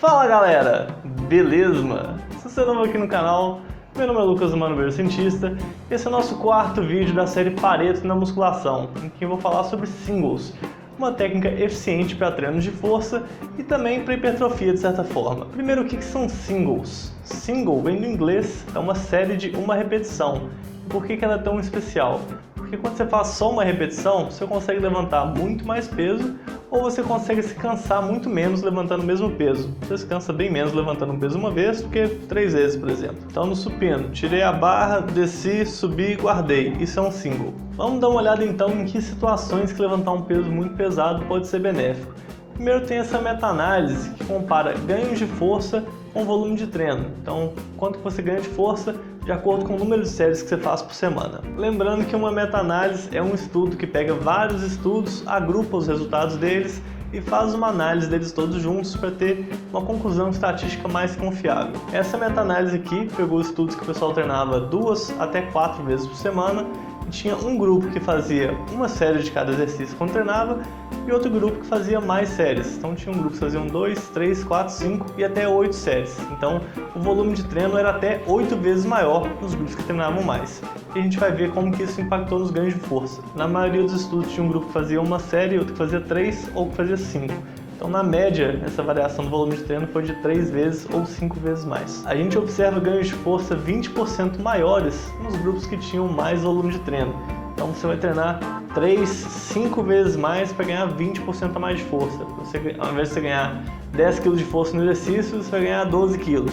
Fala galera, beleza? Se você é novo aqui no canal, meu nome é Lucas Mano, cientista. Esse é o nosso quarto vídeo da série Pareto na musculação, em que eu vou falar sobre singles, uma técnica eficiente para treinos de força e também para hipertrofia de certa forma. Primeiro, o que são singles? Single vem do inglês, é uma série de uma repetição. Por que ela é tão especial? Porque quando você faz só uma repetição, você consegue levantar muito mais peso ou você consegue se cansar muito menos levantando o mesmo peso. Você se cansa bem menos levantando um peso uma vez do que 3 vezes, por exemplo. Então no supino, tirei a barra, desci, subi e guardei. Isso é um single. Vamos dar uma olhada então em que situações que levantar um peso muito pesado pode ser benéfico. Primeiro tem essa meta-análise que compara ganhos de força com volume de treino. Então, quanto que você ganha de força de acordo com o número de séries que você faz por semana. Lembrando que uma meta-análise é um estudo que pega vários estudos, agrupa os resultados deles e faz uma análise deles todos juntos para ter uma conclusão estatística mais confiável. Essa meta-análise aqui pegou estudos que o pessoal treinava 2 até 4 vezes por semana e tinha um grupo que fazia uma série de cada exercício quando treinava e outro grupo que fazia mais séries. Então tinha um grupo que fazia 2, 3, 4, 5 e até 8 séries. Então o volume de treino era até 8 vezes maior nos grupos que treinavam mais. E a gente vai ver como que isso impactou nos ganhos de força. Na maioria dos estudos tinha um grupo que fazia uma série, outro que fazia 3 ou que fazia 5. Então, na média, essa variação do volume de treino foi de 3 vezes ou 5 vezes mais. A gente observa ganhos de força 20% maiores nos grupos que tinham mais volume de treino. Então, você vai treinar 3, 5 vezes mais para ganhar 20% a mais de força. Você, ao invés de você ganhar 10 kg de força no exercício, você vai ganhar 12 kg.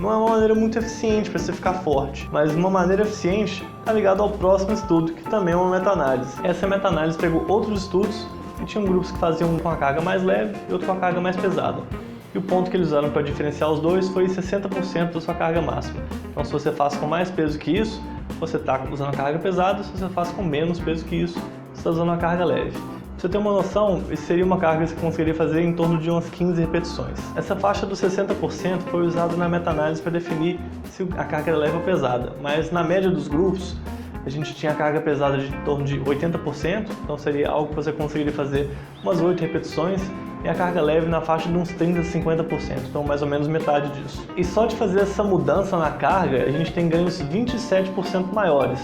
Não é uma maneira muito eficiente para você ficar forte, mas uma maneira eficiente está ligada ao próximo estudo, que também é uma meta-análise. Essa meta-análise pegou outros estudos e tinham grupos que faziam um com a carga mais leve e outro com a carga mais pesada. E o ponto que eles usaram para diferenciar os dois foi 60% da sua carga máxima. Então, se você faz com mais peso que isso, você está usando a carga pesada. Se você faz com menos peso que isso, você está usando a carga leve. Pra você ter uma noção, isso seria uma carga que você conseguiria fazer em torno de umas 15 repetições. Essa faixa dos 60% foi usada na meta-análise para definir se a carga era leve ou pesada, mas na média dos grupos, a gente tinha a carga pesada de em torno de 80%, então seria algo que você conseguiria fazer umas 8 repetições, e a carga leve na faixa de uns 30% a 50%, então mais ou menos metade disso. E só de fazer essa mudança na carga, a gente tem ganhos 27% maiores.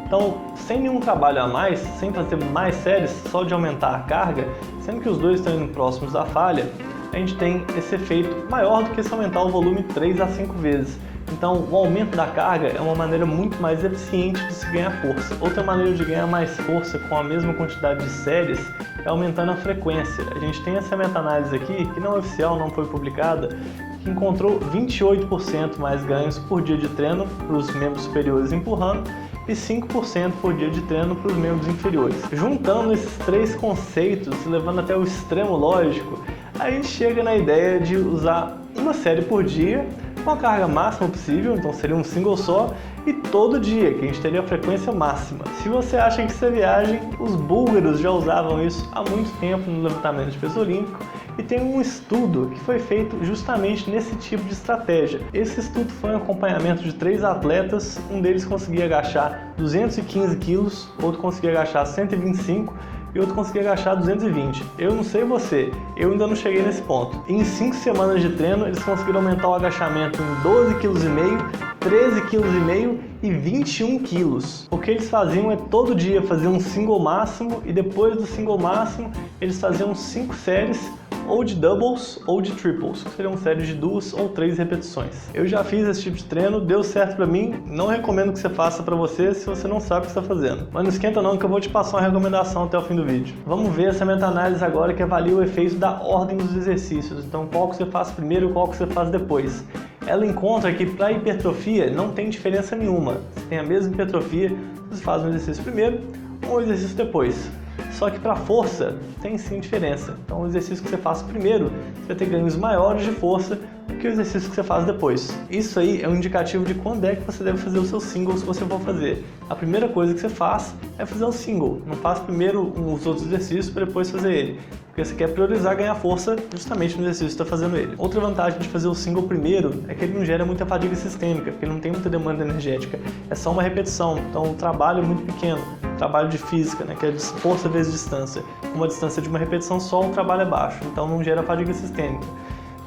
Então, sem nenhum trabalho a mais, sem fazer mais séries, só de aumentar a carga, sendo que os dois estão indo próximos da falha, a gente tem esse efeito maior do que se aumentar o volume 3 a 5 vezes. Então, o aumento da carga é uma maneira muito mais eficiente de se ganhar força. Outra maneira de ganhar mais força com a mesma quantidade de séries é aumentando a frequência. A gente tem essa meta-análise aqui, que não é oficial, não foi publicada, que encontrou 28% mais ganhos por dia de treino para os membros superiores empurrando e 5% por dia de treino para os membros inferiores. Juntando esses três conceitos e levando até o extremo lógico, a gente chega na ideia de usar uma série por dia com a carga máxima possível, então seria um single só, e todo dia, que a gente teria a frequência máxima. Se você acha que isso é viagem, os búlgaros já usavam isso há muito tempo no levantamento de peso olímpico, e tem um estudo que foi feito justamente nesse tipo de estratégia. Esse estudo foi um acompanhamento de 3 atletas, um deles conseguia agachar 215 quilos, outro conseguia agachar 125 e outro conseguia agachar 220. Eu não sei você, eu ainda não cheguei nesse ponto. Em 5 semanas de treino, eles conseguiram aumentar o agachamento em 12,5 kg, 13,5 kg e 21 kg. O que eles faziam é todo dia fazer um single máximo e depois do single máximo eles faziam 5 séries ou de doubles ou de triples, que seriam séries de 2 ou 3 repetições. Eu já fiz esse tipo de treino, deu certo pra mim, não recomendo que você faça pra você se você não sabe o que está fazendo. Mas não esquenta não que eu vou te passar uma recomendação até o fim do vídeo. Vamos ver essa meta-análise agora que avalia o efeito da ordem dos exercícios, então qual que você faz primeiro e qual que você faz depois. Ela encontra que para hipertrofia não tem diferença nenhuma, você tem a mesma hipertrofia, você faz um exercício primeiro ou um exercício depois. Só que para força tem sim diferença. Então o exercício que você faz primeiro, você vai ter ganhos maiores de força do que o exercício que você faz depois. Isso aí é um indicativo de quando é que você deve fazer os seus singles que você for fazer. A primeira coisa que você faz é fazer o single. Não faz primeiro os outros exercícios para depois fazer ele. Porque você quer priorizar ganhar força justamente no exercício que está fazendo ele. Outra vantagem de fazer o single primeiro é que ele não gera muita fadiga sistêmica, porque ele não tem muita demanda energética. É só uma repetição, então o trabalho é muito pequeno. Trabalho de física, né, que é força vezes distância. Uma distância de uma repetição só, o trabalho é baixo, então não gera fadiga sistêmica.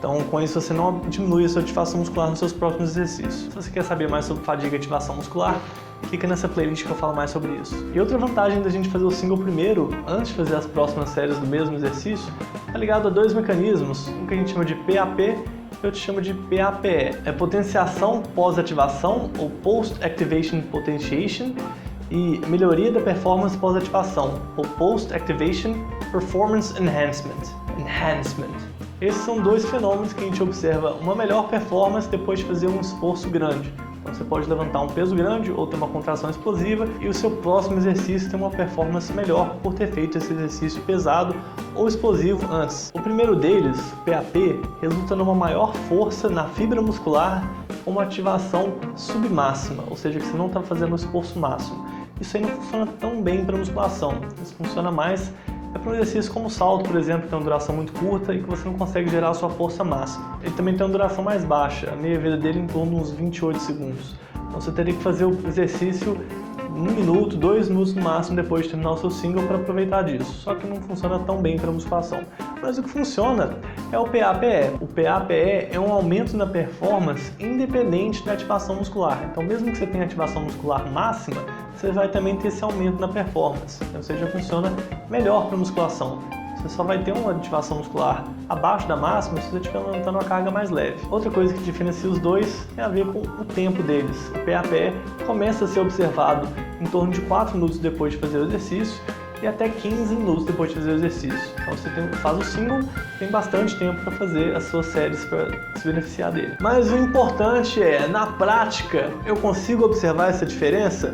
Então, com isso, você não diminui a sua ativação muscular nos seus próximos exercícios. Se você quer saber mais sobre fadiga e ativação muscular, clica nessa playlist que eu falo mais sobre isso. E outra vantagem da gente fazer o single primeiro, antes de fazer as próximas séries do mesmo exercício, é ligado a dois mecanismos, um que a gente chama de PAP e outro chama de PAPE. É potenciação pós-ativação, ou Post-Activation Potentiation, e melhoria da performance pós-ativação, ou Post-Activation Performance Enhancement. Esses são dois fenômenos que a gente observa uma melhor performance depois de fazer um esforço grande. Então você pode levantar um peso grande ou ter uma contração explosiva e o seu próximo exercício tem uma performance melhor por ter feito esse exercício pesado ou explosivo antes. O primeiro deles, o PAP, resulta numa maior força na fibra muscular com uma ativação submáxima, ou seja, que você não está fazendo o esforço máximo. Isso aí não funciona tão bem para musculação, isso funciona mais para um exercício como o salto, por exemplo, que tem uma duração muito curta e que você não consegue gerar a sua força máxima. Ele também tem uma duração mais baixa, a meia-vida dele em torno de uns 28 segundos. Então você teria que fazer o exercício 1 minuto, 2 minutos no máximo depois de terminar o seu single para aproveitar disso. Só que não funciona tão bem para musculação. Mas o que funciona é o PAPE. O PAPE é um aumento na performance independente da ativação muscular. Então mesmo que você tenha ativação muscular máxima, você vai também ter esse aumento na performance. Ou seja, funciona melhor para musculação. Você só vai ter uma ativação muscular abaixo da máxima se você estiver levantando uma carga mais leve. Outra coisa que diferencia os dois tem a ver com o tempo deles. O PAPE começa a ser observado em torno de 4 minutos depois de fazer o exercício e até 15 minutos depois de fazer o exercício. Então você faz o single, tem bastante tempo para fazer as suas séries para se beneficiar dele. Mas o importante é, na prática, eu consigo observar essa diferença?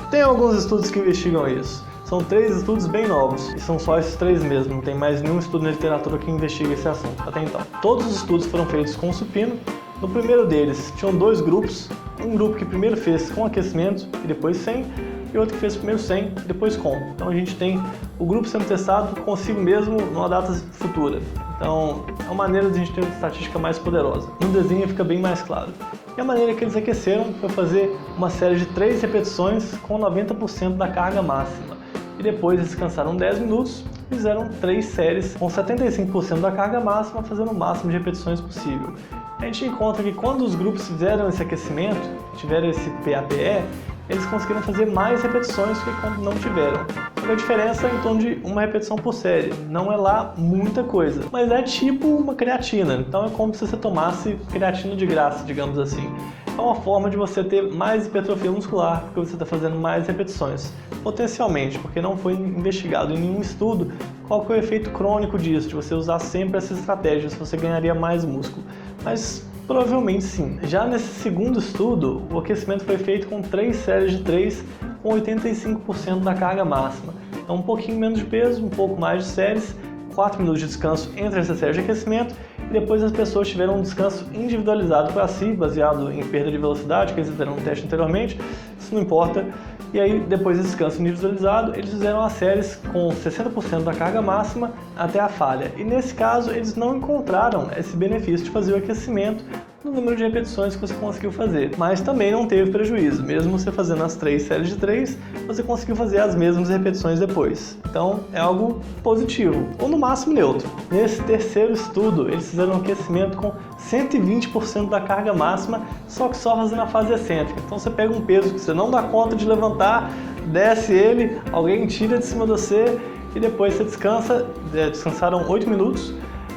Tem alguns estudos que investigam isso. São 3 estudos bem novos, e são só esses 3 mesmo, não tem mais nenhum estudo na literatura que investiga esse assunto até então. Todos os estudos foram feitos com supino. No primeiro deles, tinham 2 grupos, um grupo que primeiro fez com aquecimento e depois sem, e outro que fez primeiro sem e depois com. Então a gente tem o grupo sendo testado consigo mesmo numa data futura. Então é uma maneira de a gente ter uma estatística mais poderosa. No desenho fica bem mais claro. E a maneira que eles aqueceram foi fazer uma série de 3 repetições com 90% da carga máxima. E depois eles descansaram 10 minutos e fizeram 3 séries com 75% da carga máxima, fazendo o máximo de repetições possível. A gente encontra que quando os grupos fizeram esse aquecimento, tiveram esse PAPE, eles conseguiram fazer mais repetições do que quando não tiveram. A diferença é em torno de uma repetição por série. Não é lá muita coisa, mas é tipo uma creatina. Então é como se você tomasse creatina de graça, digamos assim. É uma forma de você ter mais hipertrofia muscular, porque você está fazendo mais repetições. Potencialmente, porque não foi investigado em nenhum estudo qual que é o efeito crônico disso, de você usar sempre essa estratégia, se você ganharia mais músculo. Mas provavelmente sim. Já nesse segundo estudo, o aquecimento foi feito com 3 séries de 3 com 85% da carga máxima. Então um pouquinho menos de peso, um pouco mais de séries, 4 minutos de descanso entre essas séries de aquecimento e depois as pessoas tiveram um descanso individualizado para si, baseado em perda de velocidade, que eles fizeram no teste anteriormente, isso não importa. E aí, depois desse descanso individualizado, eles fizeram as séries com 60% da carga máxima até a falha. E nesse caso, eles não encontraram esse benefício de fazer o aquecimento no número de repetições que você conseguiu fazer. Mas também não teve prejuízo. Mesmo você fazendo as 3 séries de 3, você conseguiu fazer as mesmas repetições depois. Então, é algo positivo, ou no máximo neutro. Nesse terceiro estudo, eles fizeram um aquecimento com 120% da carga máxima, só que só fazendo a fase excêntrica. Então você pega um peso que você não dá conta de levantar, desce ele, alguém tira de cima de você e depois você descansa. Descansaram 8 minutos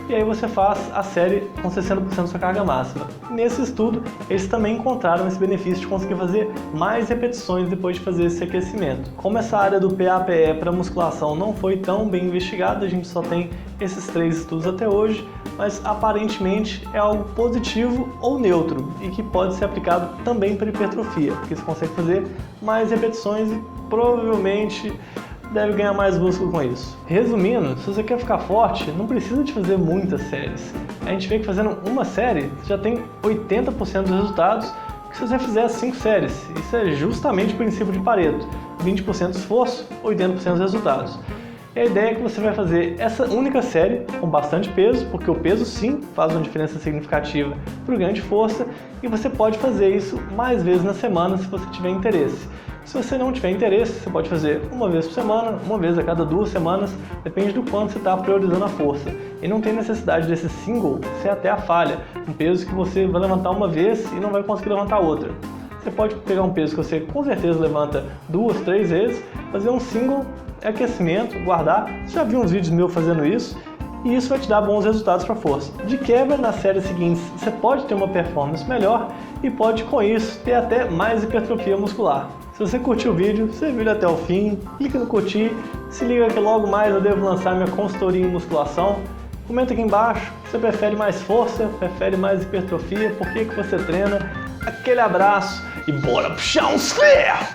e aí você faz a série com 60% da sua carga máxima. Nesse estudo, eles também encontraram esse benefício de conseguir fazer mais repetições depois de fazer esse aquecimento. Como essa área do PAPE para musculação não foi tão bem investigada, a gente só tem esses 3 estudos até hoje, mas aparentemente é algo positivo ou neutro e que pode ser aplicado também para hipertrofia, porque você consegue fazer mais repetições e provavelmente deve ganhar mais músculo com isso. Resumindo, se você quer ficar forte, não precisa de fazer muitas séries. A gente vê que fazendo uma série, você já tem 80% dos resultados que se você fizer 5 séries. Isso é justamente o princípio de Pareto. 20% de esforço, 80% dos resultados. E a ideia é que você vai fazer essa única série com bastante peso, porque o peso sim faz uma diferença significativa para o ganho de força, e você pode fazer isso mais vezes na semana se você tiver interesse. Se você não tiver interesse, você pode fazer uma vez por semana, uma vez a cada 2 semanas, depende do quanto você está priorizando a força. E não tem necessidade desse single ser até a falha, um peso que você vai levantar uma vez e não vai conseguir levantar outra. Você pode pegar um peso que você com certeza levanta 2, 3 vezes, fazer um single, aquecimento, guardar. Você já viu uns vídeos meus fazendo isso? E isso vai te dar bons resultados para força. De quebra, nas séries seguintes, você pode ter uma performance melhor e pode, com isso, ter até mais hipertrofia muscular. Se você curtiu o vídeo, você viu ele até o fim, clica no curtir, se liga que logo mais eu devo lançar minha consultoria em musculação. Comenta aqui embaixo, você prefere mais força, prefere mais hipertrofia, por que você treina? Aquele abraço e bora puxar uns ferros!